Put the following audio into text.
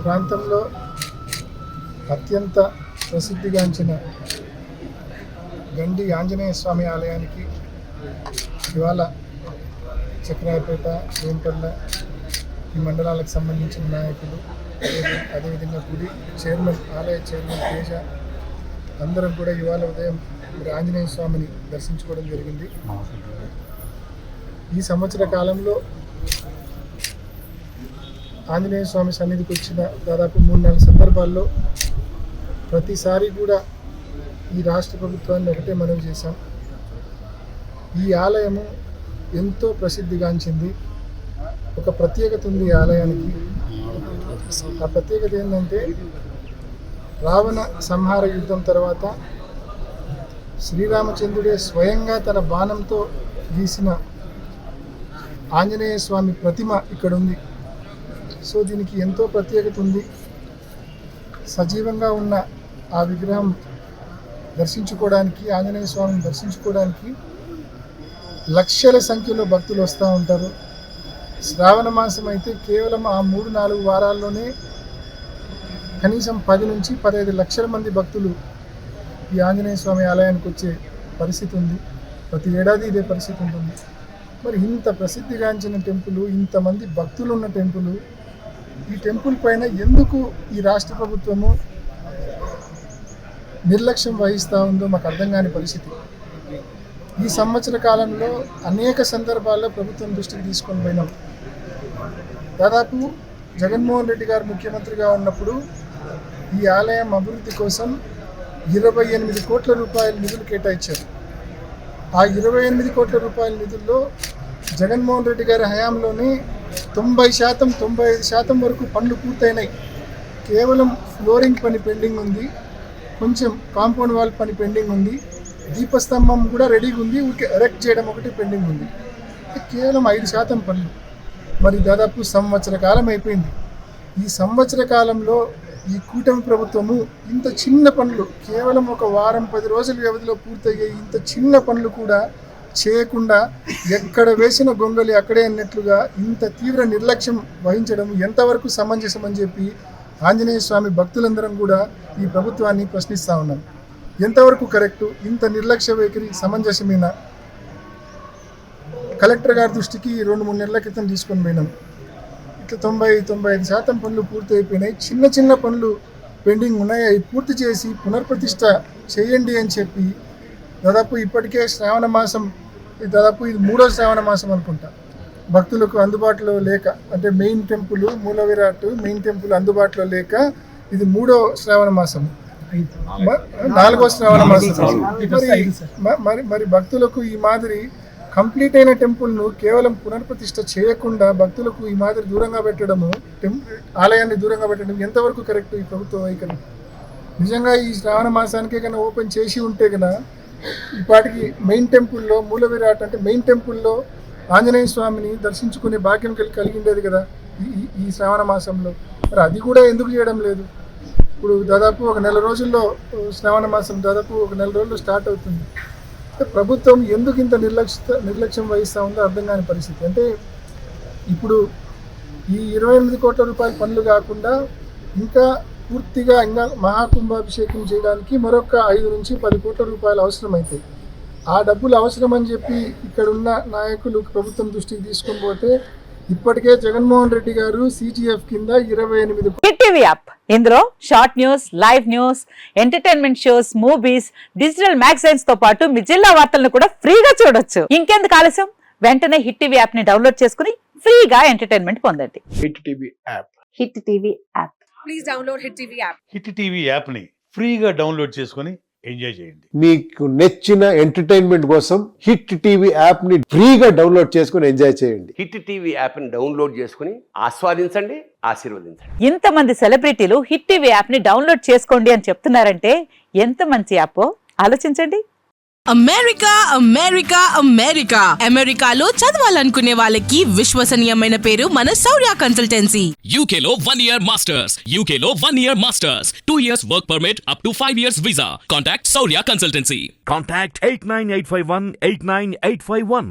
ప్రాంతంలో అత్యంత ప్రసిద్ధిగాంచిన గండి ఆంజనేయ స్వామి ఆలయానికి ఇవాళ చక్రాయపేట, వేంపల్లె ఈ మండలాలకు సంబంధించిన నాయకులు, అదేవిధంగా గుడి చైర్మన్, ఆలయ చైర్మన్ తేజ అందరం కూడా ఇవాళ ఉదయం ఆంజనేయ స్వామిని దర్శించుకోవడం జరిగింది. ఈ సంవత్సర కాలంలో ఆంజనేయ స్వామి సన్నిధికి వచ్చిన దాదాపు 3-4 సందర్భాల్లో ప్రతిసారి కూడా ఈ రాష్ట్ర ప్రభుత్వాన్ని ఒకటే మనవి చేశాం. ఈ ఆలయము ఎంతో ప్రసిద్ధిగాంచింది. ఒక ప్రత్యేకత ఉంది ఈ ఆలయానికి. ఆ ప్రత్యేకత ఏంటంటే రావణ సంహార యుద్ధం తర్వాత శ్రీరామచంద్రుడే స్వయంగా తన బాణంతో గీసిన ఆంజనేయ స్వామి ప్రతిమ ఇక్కడ ఉంది. సో దీనికి ఎంతో ప్రత్యేకత ఉంది. సజీవంగా ఉన్న ఆ విగ్రహం దర్శించుకోవడానికి, ఆంజనేయ స్వామిని దర్శించుకోవడానికి లక్షల సంఖ్యలో భక్తులు వస్తూ ఉంటారు. శ్రావణ మాసం అయితే కేవలం ఆ 3-4 వారాల్లోనే కనీసం 10 నుంచి 15 లక్షల మంది భక్తులు ఈ ఆంజనేయ స్వామి ఆలయానికి వచ్చే పరిస్థితి ఉంది. ప్రతి ఏడాది ఇదే పరిస్థితి ఉంటుంది. మరి ఇంత ప్రసిద్ధిగాంచిన టెంపుల్, ఇంతమంది భక్తులు ఉన్న టెంపుల్, ఈ టెంపుల్ పైన ఎందుకు ఈ రాష్ట్ర ప్రభుత్వము నిర్లక్ష్యం వహిస్తూ ఉందో మాకు అర్థం కాని పరిస్థితి. ఈ సంవత్సర కాలంలో అనేక సందర్భాల్లో ప్రభుత్వం దృష్టికి తీసుకొని పోయినాం. దాదాపు జగన్మోహన్ రెడ్డి గారు ముఖ్యమంత్రిగా ఉన్నప్పుడు ఈ ఆలయం అభివృద్ధి కోసం 28 కోట్ల రూపాయల నిధులు కేటాయించారు. ఆ 28 కోట్ల రూపాయల నిధుల్లో జగన్మోహన్ రెడ్డి గారి హయాంలోనే 90%, 95% వరకు పనులు పూర్తయినాయి. కేవలం ఫ్లోరింగ్ పని పెండింగ్ ఉంది, కొంచెం కాంపౌండ్ వాల్ పని పెండింగ్ ఉంది, దీపస్తంభం కూడా రెడీగా ఉంది, ఎరెక్ట్ చేయడం ఒకటి పెండింగ్ ఉంది. కేవలం 5% పనులు. మరి దాదాపు సంవత్సర కాలం అయిపోయింది. ఈ సంవత్సర కాలంలో ఈ కూటమి ప్రభుత్వము ఇంత చిన్న పనులు, కేవలం ఒక వారం 10 రోజుల వ్యవధిలో పూర్తయ్యే ఇంత చిన్న పనులు కూడా చేయకుండా ఎక్కడ వేసిన గొంగలి అక్కడే అన్నట్లుగా ఇంత తీవ్ర నిర్లక్ష్యం వహించడం ఎంతవరకు సమంజసం అని చెప్పి ఆంజనేయ స్వామి భక్తులందరం కూడా ఈ ప్రభుత్వాన్ని ప్రశ్నిస్తూ ఉన్నాం. ఎంతవరకు కరెక్టు? ఇంత నిర్లక్ష్య వైఖరి సమంజసమేనా? కలెక్టర్ గారి దృష్టికి 2-3 నెలల క్రితం తీసుకొని పోయినాం. ఇట్లా 90-95% పనులు పూర్తి అయిపోయినాయి. చిన్న పనులు పెండింగ్ ఉన్నాయి. అవి పూర్తి చేసి పునర్ప్రతిష్ఠ చేయండి అని చెప్పి దాదాపు ఇప్పటికే శ్రావణ మాసం, దాదాపు ఇది 3వ శ్రావణ మాసం అనుకుంటా, భక్తులకు అందుబాటులో లేక, అంటే మెయిన్ టెంపుల్ మూల విరాట్ మెయిన్ టెంపుల్ అందుబాటులో లేక ఇది 3వ శ్రావణ మాసం, 4వ శ్రావణ మాసం. మరి భక్తులకు ఈ మాదిరి కంప్లీట్ అయిన టెంపుల్ను కేవలం పునర్ప్రతిష్ఠ చేయకుండా భక్తులకు ఈ మాదిరి దూరంగా పెట్టడము, ఆలయాన్ని దూరంగా పెట్టడం ఎంతవరకు కరెక్ట్ ఈ ప్రభుత్వ వైఖరి? నిజంగా ఈ శ్రావణ మాసానికే కన్నా ఓపెన్ చేసి ఉంటే కన్నా ఇప్పటికి మెయిన్ టెంపుల్లో మూల విరాట్ అంటే మెయిన్ టెంపుల్లో ఆంజనేయ స్వామిని దర్శించుకునే భాగ్యం కలిగిండేది కదా ఈ శ్రావణ మాసంలో. మరి అది కూడా ఎందుకు చేయడం లేదు? ఇప్పుడు దాదాపు ఒక 1 నెల రోజుల్లో శ్రావణ మాసం దాదాపు ఒక 1 నెల రోజుల్లో స్టార్ట్ అవుతుంది. ప్రభుత్వం ఎందుకు ఇంత నిర్లక్ష్యం వహిస్తూ ఉందో అర్థం కాని పరిస్థితి. అంటే ఇప్పుడు ఈ 28 కోట్ల రూపాయల పనులు కాకుండా ఇంకా పూర్తిగా ఇంకా మహాకుంభాభిషేకం చేయడానికి మరొక 5 నుంచి 10 కోట్ల రూపాయలు అవసరమవుతాయి. ఆ డబ్బులు అవసరం అని చెప్పి ఇక్కడ ఉన్న నాయకులు ప్రభుత్వం దృష్టికి తీసుకొని పోతే ఇప్పటికే జగన్మోహన్ రెడ్డి గారు CGF కింద 28 హిట్ టీవీ యాప్. ఇందులో short news, live news, entertainment shows, movies, digital magazines తో పాటు మీ జిల్లా వార్తలను కూడా ఫ్రీగా చూడొచ్చు. ఇంకెందుకు ఆలస్యం? వెంటనే హిట్ టీవీ యాప్ ని డౌన్లోడ్ చేసుకుని ఫ్రీగా ఎంటర్టైన్మెంట్ పొందండి. Hit TV app. Hit TV app. Please download hit TV app. Hit TV app ని ఫ్రీగా డౌన్లోడ్ చేసుకుని ఎంజాయ్ చేయండి. మీకు నచ్చిన ఎంటర్టైన్మెంట్ కోసం హిట్ టీవీ యాప్ ని ఫ్రీగా డౌన్లోడ్ చేసుకుని ఎంజాయ్ చేయండి. హిట్ టీవీ యాప్ ని డౌన్లోడ్ చేసుకుని ఆస్వాదించండి, ఆశీర్వదించండి. ఇంతమంది సెలబ్రిటీలు హిట్ టీవీ యాప్ ని డౌన్లోడ్ చేసుకోండి అని చెప్తున్నారంటే ఎంత మంచి యాప్ ఆలోచించండి. అమెరికా అమెరికా అమెరికా అమెరికాలో చదవాలనుకునే వాళ్ళకి విశ్వసనీయమైన పేరు మన శౌర్య కన్సల్టెన్సీ. UK లో 1 year masters, UK లో 1 year masters, 2 years work permit up to 5 years visa. Contact Saurya Consultancy. Contact 89851 89851.